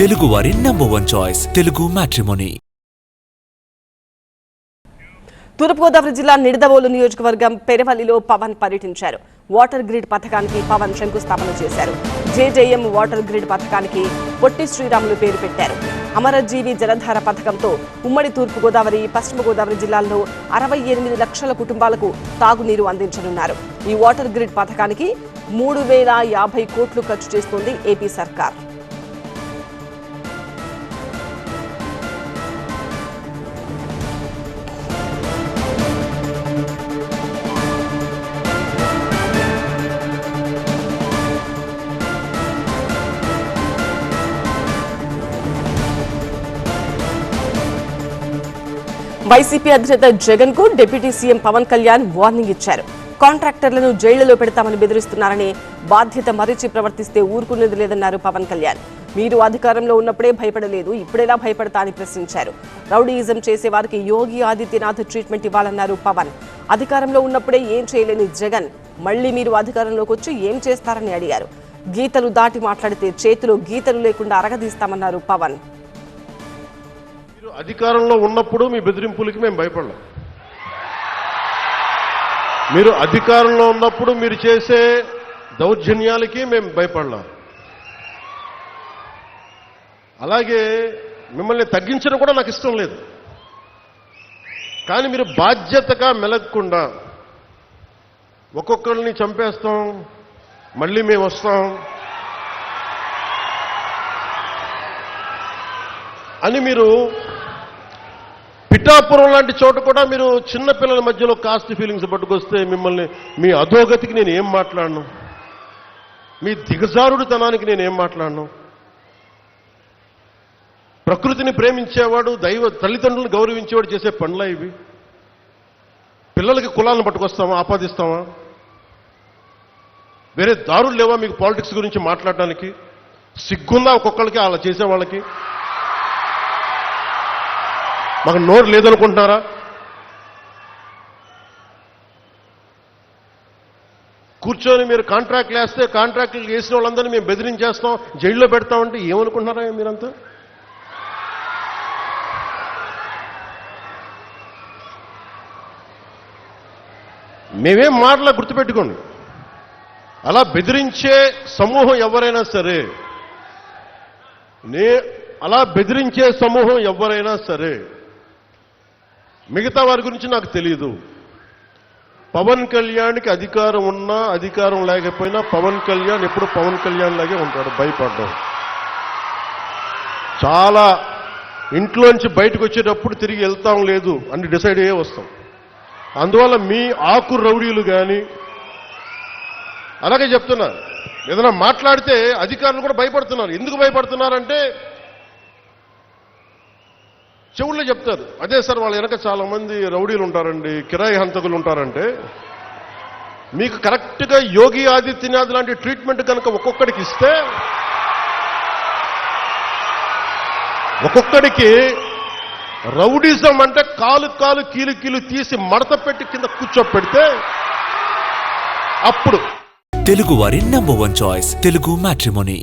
తెలుగువారి #1 choice Telugu matrimony. తూర్పుగోదావరి జిల్లా నిడదవోలు నియోజకవర్గం పెరవల్లిలో పవన్ పర్యటించారు. వాటర్ గ్రిడ్ పథకానికి పవన్ శంకుస్థాపన చేశారు. జేజేఎం వాటర్ గ్రిడ్ పథకానికి పొట్టి శ్రీరాములు పేరు పెట్టారు. అమరజీవి జలధార పథకంతో ఉమ్మడి తూర్పుగోదావరి, పశ్చిమ గోదావరి జిల్లాల్లో 68 లక్షల కుటుంబాలకు తాగునీరు అందించనున్నారు. ఈ వాటర్ గ్రిడ్ పథకానికి 3050 కోట్లు ఖర్చు చేస్తోంది ఏపీ సర్కార్. వైసీపీ అధినేత జగన్ కు deputy CM Pawan Kalyan warning ఇచ్చారు. కాంట్రాక్టర్లను జైళ్లలో పెడతామని బెదిరిస్తున్నారని, బాధ్యత మరిచి ప్రవర్తిస్తే ఊరుకునేది లేదన్నారు పవన్ కళ్యాణ్. మీరు అధికారంలో ఉన్నప్పుడే భయపడలేదు, ఇప్పుడెలా భయపడతా అని ప్రశ్నించారు. రౌడీయిజం చేసే వారికి యోగి ఆదిత్యనాథ్ ట్రీట్మెంట్ ఇవ్వాలన్నారు పవన్. అధికారంలో ఉన్నప్పుడే ఏం చేయలేని జగన్ మళ్లీ మీరు అధికారంలోకి వచ్చి ఏం చేస్తారని అడిగారు. గీతలు దాటి మాట్లాడితే చేతిలో గీతలు లేకుండా అరగదీస్తామన్నారు పవన్. అధికారంలో ఉన్నప్పుడు మీ బెదిరింపులకి మేము భయపడలేం. మీరు అధికారంలో ఉన్నప్పుడు మీరు చేసే దౌర్జన్యాలకి మేము భయపడలేం. అలాగే మిమ్మల్ని తగ్గించడం కూడా నాకు ఇష్టం లేదు. కానీ మీరు బాధ్యతగా మెలగకుండా ఒక్కొక్కరిని చంపేస్తాం, మళ్ళీ మేము వస్తాం అని మీరు పిఠాపురం లాంటి చోట కూడా మీరు చిన్నపిల్లల మధ్యలో కాస్ట్ ఫీలింగ్స్ పట్టుకొస్తే మిమ్మల్ని మీ అధోగతికి నేను ఏం మాట్లాడను, మీ దిగజారుడుతనానికి నేను ఏం మాట్లాడను. ప్రకృతిని ప్రేమించేవాడు, తల్లిదండ్రులను గౌరవించేవాడు చేసే పనులా ఇవి? పిల్లలకి కులాలను పట్టుకొస్తామా, ఆపాదిస్తామా? వేరే దారులు లేవా మీకు పాలిటిక్స్ గురించి మాట్లాడడానికి? సిగ్గుందా ఒక్కొక్కరికి అలా చేసే వాళ్ళకి? మాకు నోరు లేదనుకుంటున్నారా? కూర్చొని మీరు కాంట్రాక్ట్లు వేస్తే కాంట్రాక్ట్లు వేసిన వాళ్ళందరినీ మేము బెదిరించేస్తాం, జైల్లో పెడతామంటే ఏమనుకుంటున్నారా మీరంతా? మేమేం మాటలా గుర్తుపెట్టుకోండి. అలా బెదిరించే సమూహం ఎవరైనా సరే, మిగతా వారి గురించి నాకు తెలియదు. పవన్ కళ్యాణ్కి అధికారం ఉన్నా అధికారం లేకపోయినా పవన్ కళ్యాణ్ ఎప్పుడు పవన్ కళ్యాణ్ లాగే ఉంటాడు, భయపడ్డాం. చాలా ఇంట్లోంచి బయటకు వచ్చేటప్పుడు తిరిగి వెళ్తాం లేదు అని డిసైడ్ అయ్యే వస్తాం. అందువల్ల మీ ఆకు రౌడీలు కానీ అలాగే చెప్తున్నారు. ఏదైనా మాట్లాడితే అధికారులు కూడా భయపడుతున్నారు. ఎందుకు భయపడుతున్నారంటే చెవుల్లో చెప్తారు, అదే సార్ వాళ్ళ వెనక చాలా మంది రౌడీలు ఉంటారండి, కిరాయి హంతకులు ఉంటారంటే, మీకు కరెక్ట్గా యోగి ఆదిత్యనాథ్ లాంటి ట్రీట్మెంట్ కనుక ఒక్కొక్కడికి ఇస్తే, ఒక్కొక్కడికి రౌడీజం అంటే కాలు కీలు తీసి మడత పెట్టి కింద కూర్చోపెడితే అప్పుడు తెలుగువారి #1 చాయిస్ తెలుగు మ్యాట్రిమోనీ.